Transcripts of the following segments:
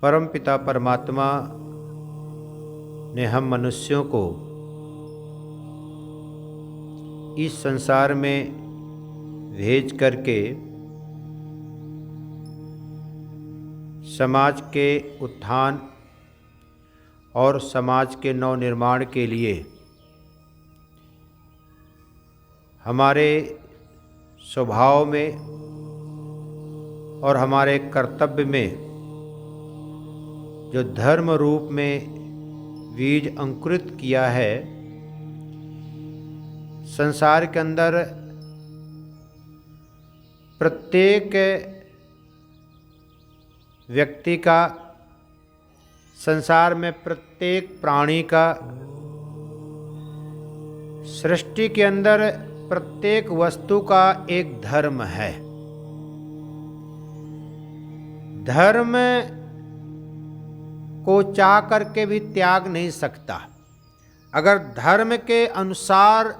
परमपिता परमात्मा ने हम मनुष्यों को इस संसार में भेज करके समाज के उत्थान और समाज के नवनिर्माण के लिए हमारे स्वभाव में और हमारे कर्तव्य में जो धर्म रूप में बीज अंकुरित किया है, संसार के अंदर प्रत्येक व्यक्ति का, संसार में प्रत्येक प्राणी का, सृष्टि के अंदर प्रत्येक वस्तु का एक धर्म है। धर्म को चाह करके भी त्याग नहीं सकता। अगर धर्म के अनुसार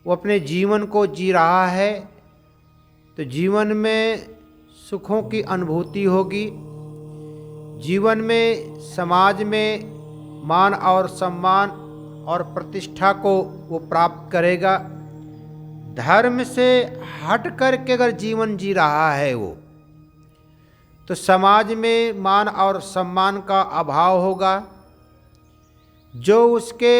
वो अपने जीवन को जी रहा है तो जीवन में सुखों की अनुभूति होगी, जीवन में समाज में मान और सम्मान और प्रतिष्ठा को वो प्राप्त करेगा। धर्म से हट करके अगर जीवन जी रहा है वो, तो समाज में मान और सम्मान का अभाव होगा। जो उसके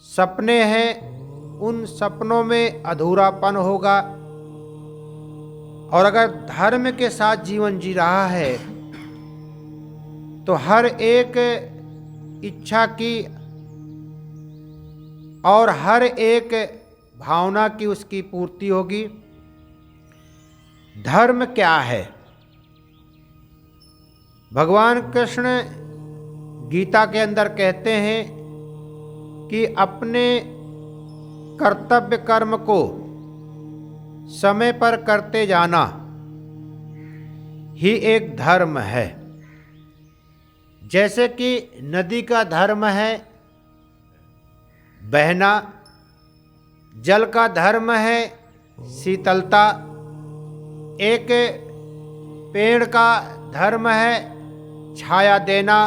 सपने हैं उन सपनों में अधूरापन होगा। और अगर धर्म के साथ जीवन जी रहा है तो हर एक इच्छा की और हर एक भावना की उसकी पूर्ति होगी। धर्म क्या है? भगवान कृष्ण गीता के अंदर कहते हैं कि अपने कर्तव्य कर्म को समय पर करते जाना ही एक धर्म है। जैसे कि नदी का धर्म है बहना, जल का धर्म है शीतलता, एक पेड़ का धर्म है छाया देना,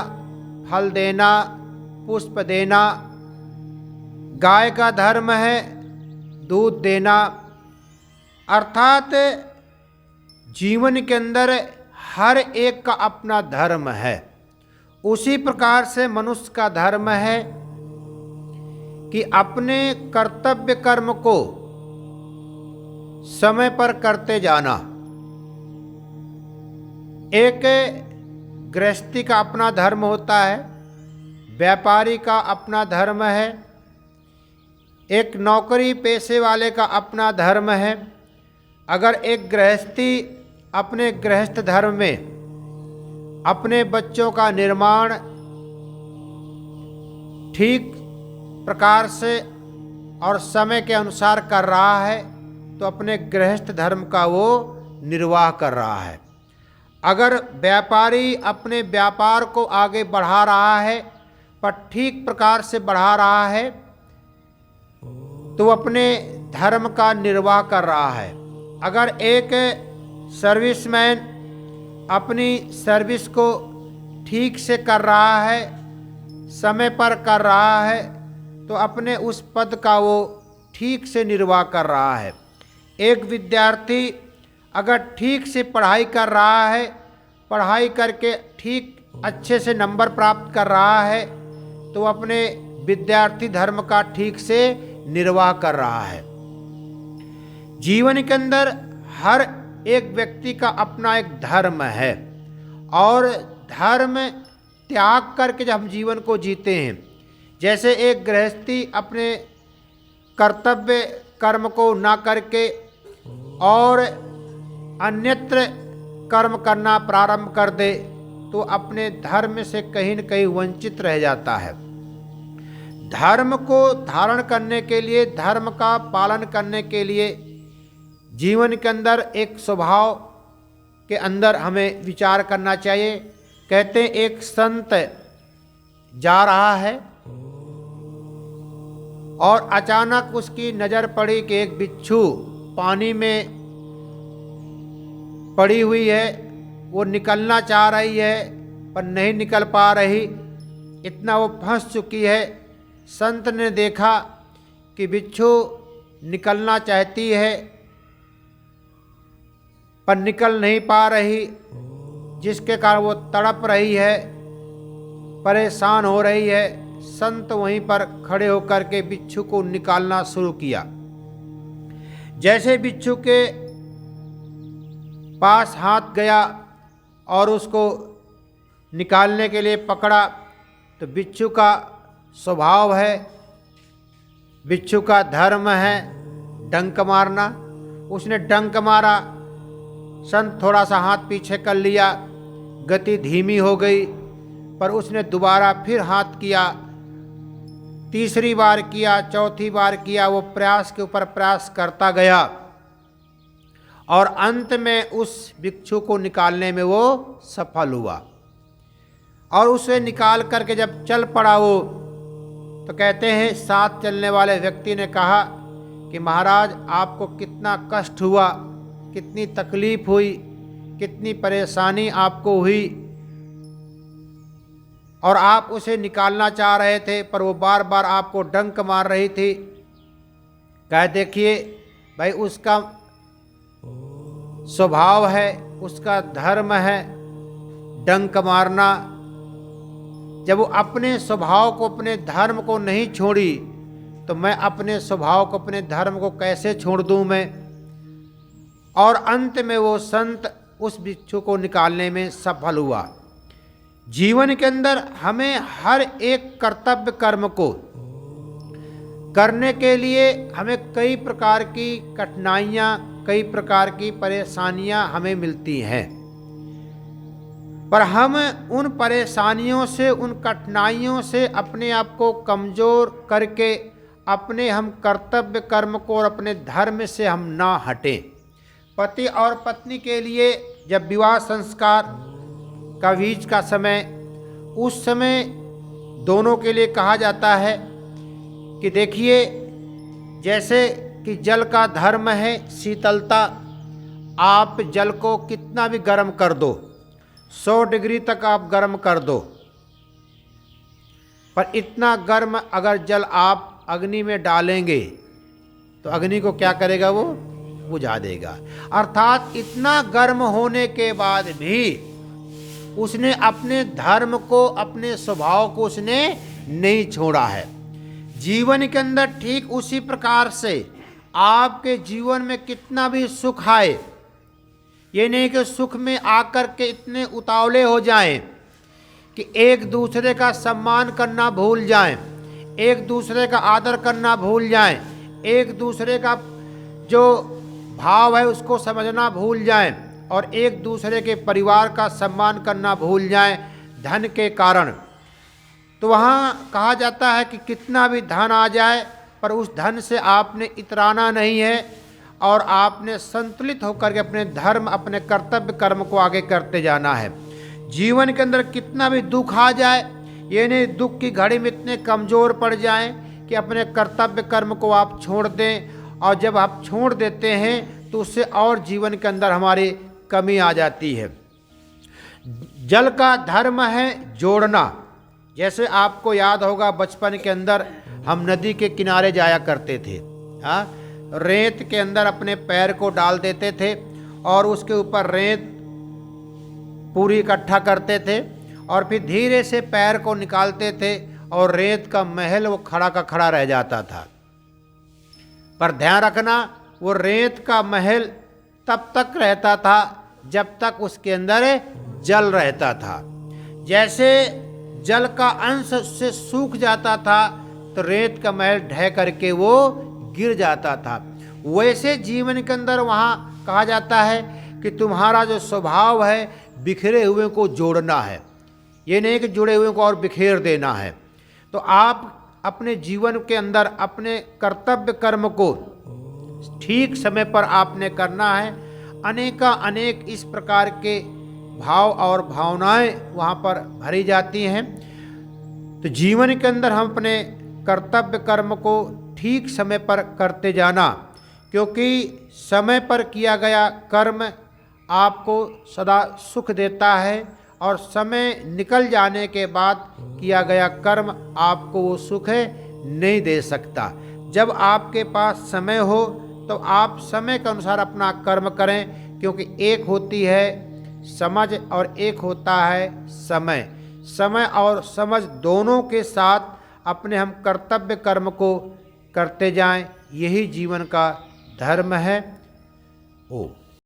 फल देना, पुष्प देना, गाय का धर्म है दूध देना। अर्थात जीवन के अंदर हर एक का अपना धर्म है। उसी प्रकार से मनुष्य का धर्म है कि अपने कर्तव्य कर्म को समय पर करते जाना। एक गृहस्थी का अपना धर्म होता है, व्यापारी का अपना धर्म है, एक नौकरी पेशे वाले का अपना धर्म है। अगर एक गृहस्थी अपने गृहस्थ धर्म में अपने बच्चों का निर्माण ठीक प्रकार से और समय के अनुसार कर रहा है तो अपने गृहस्थ धर्म का वो निर्वाह कर रहा है। अगर व्यापारी अपने व्यापार को आगे बढ़ा रहा है पर ठीक प्रकार से बढ़ा रहा है तो अपने धर्म का निर्वाह कर रहा है। अगर एक सर्विसमैन अपनी सर्विस को ठीक से कर रहा है, समय पर कर रहा है, तो अपने उस पद का वो ठीक से निर्वाह कर रहा है। एक विद्यार्थी अगर ठीक से पढ़ाई कर रहा है, पढ़ाई करके ठीक अच्छे से नंबर प्राप्त कर रहा है, तो अपने विद्यार्थी धर्म का ठीक से निर्वाह कर रहा है। जीवन के अंदर हर एक व्यक्ति का अपना एक धर्म है और धर्म त्याग करके जब हम जीवन को जीते हैं, जैसे एक गृहस्थी अपने कर्तव्य कर्म को ना करके और अन्यत्र कर्म करना प्रारंभ कर दे तो अपने धर्म से कहीं न कहीं वंचित रह जाता है। धर्म को धारण करने के लिए, धर्म का पालन करने के लिए जीवन के अंदर एक स्वभाव के अंदर हमें विचार करना चाहिए। कहते हैं एक संत जा रहा है और अचानक उसकी नज़र पड़ी कि एक बिच्छू पानी में पड़ी हुई है वो निकलना चाह रही है पर नहीं निकल पा रही, इतना वो फंस चुकी है। संत ने देखा कि बिच्छू निकलना चाहती है पर निकल नहीं पा रही, जिसके कारण वो तड़प रही है, परेशान हो रही है। संत वहीं पर खड़े होकर के बिच्छू को निकालना शुरू किया। जैसे बिच्छू के पास हाथ गया और उसको निकालने के लिए पकड़ा, तो बिच्छू का स्वभाव है, बिच्छू का धर्म है डंक मारना। उसने डंक मारा, संत थोड़ा सा हाथ पीछे कर लिया, गति धीमी हो गई, पर उसने दोबारा फिर हाथ किया, तीसरी बार किया, चौथी बार किया। वो प्रयास के ऊपर प्रयास करता गया और अंत में उस बिच्छू को निकालने में वो सफल हुआ। और उसे निकाल करके जब चल पड़ा वो, तो कहते हैं साथ चलने वाले व्यक्ति ने कहा कि महाराज आपको कितना कष्ट हुआ, कितनी तकलीफ हुई, कितनी परेशानी आपको हुई, और आप उसे निकालना चाह रहे थे पर वो बार बार आपको डंक मार रही थी। कह देखिए भाई, उसका स्वभाव है, उसका धर्म है डंक मारना। जब वो अपने स्वभाव को, अपने धर्म को नहीं छोड़ी, तो मैं अपने स्वभाव को, अपने धर्म को कैसे छोड़ दूं मैं। और अंत में वो संत उस बिच्छू को निकालने में सफल हुआ। जीवन के अंदर हमें हर एक कर्तव्य कर्म को करने के लिए हमें कई प्रकार की कठिनाइयाँ, कई प्रकार की परेशानियाँ हमें मिलती हैं, पर हम उन परेशानियों से, उन कठिनाइयों से अपने आप को कमज़ोर करके अपने हम कर्तव्य कर्म को और अपने धर्म से हम ना हटें। पति और पत्नी के लिए जब विवाह संस्कार का बीच का समय, उस समय दोनों के लिए कहा जाता है कि देखिए, जैसे कि जल का धर्म है शीतलता, आप जल को कितना भी गर्म कर दो, 100 डिग्री तक आप गर्म कर दो, पर इतना गर्म अगर जल आप अग्नि में डालेंगे तो अग्नि को क्या करेगा, वो बुझा देगा। अर्थात इतना गर्म होने के बाद भी उसने अपने धर्म को, अपने स्वभाव को उसने नहीं छोड़ा है। जीवन के अंदर ठीक उसी प्रकार से आपके जीवन में कितना भी सुख आए, ये नहीं कि सुख में आकर के इतने उतावले हो जाएं कि एक दूसरे का सम्मान करना भूल जाएं, एक दूसरे का आदर करना भूल जाएं, एक दूसरे का जो भाव है उसको समझना भूल जाएं, और एक दूसरे के परिवार का सम्मान करना भूल जाएं धन के कारण। तो वहाँ कहा जाता है कि कितना भी धन आ जाए, पर उस धन से आपने इतराना नहीं है, और आपने संतुलित होकर के अपने धर्म, अपने कर्तव्य कर्म को आगे करते जाना है। जीवन के अंदर कितना भी दुख आ जाए, ये नहीं दुख की घड़ी में इतने कमज़ोर पड़ जाएं कि अपने कर्तव्य कर्म को आप छोड़ दें, और जब आप छोड़ देते हैं तो उससे और जीवन के अंदर हमारी कमी आ जाती है। जल का धर्म है जोड़ना। जैसे आपको याद होगा बचपन के अंदर हम नदी के किनारे जाया करते थे, हाँ, रेत के अंदर अपने पैर को डाल देते थे और उसके ऊपर रेत पूरी इकट्ठा करते थे, और फिर धीरे से पैर को निकालते थे और रेत का महल वो खड़ा का खड़ा रह जाता था। पर ध्यान रखना, वो रेत का महल तब तक रहता था जब तक उसके अंदर जल रहता था। जैसे जल का अंश उससे सूख जाता था तो रेत का महल ढह करके वो गिर जाता था। वैसे जीवन के अंदर वहाँ कहा जाता है कि तुम्हारा जो स्वभाव है बिखरे हुए को जोड़ना है, ये नहीं कि जुड़े हुए को और बिखेर देना है। तो आप अपने जीवन के अंदर अपने कर्तव्य कर्म को ठीक समय पर आपने करना है। अनेक इस प्रकार के भाव और भावनाएं वहाँ पर भरी जाती हैं। तो जीवन के अंदर हम अपने कर्तव्य कर्म को ठीक समय पर करते जाना, क्योंकि समय पर किया गया कर्म आपको सदा सुख देता है और समय निकल जाने के बाद किया गया कर्म आपको वो सुख नहीं दे सकता। जब आपके पास समय हो तो आप समय के अनुसार अपना कर्म करें, क्योंकि एक होती है समझ और एक होता है समय। समय और समझ दोनों के साथ अपने हम कर्तव्य कर्म को करते जाएं, यही जीवन का धर्म है। ओम।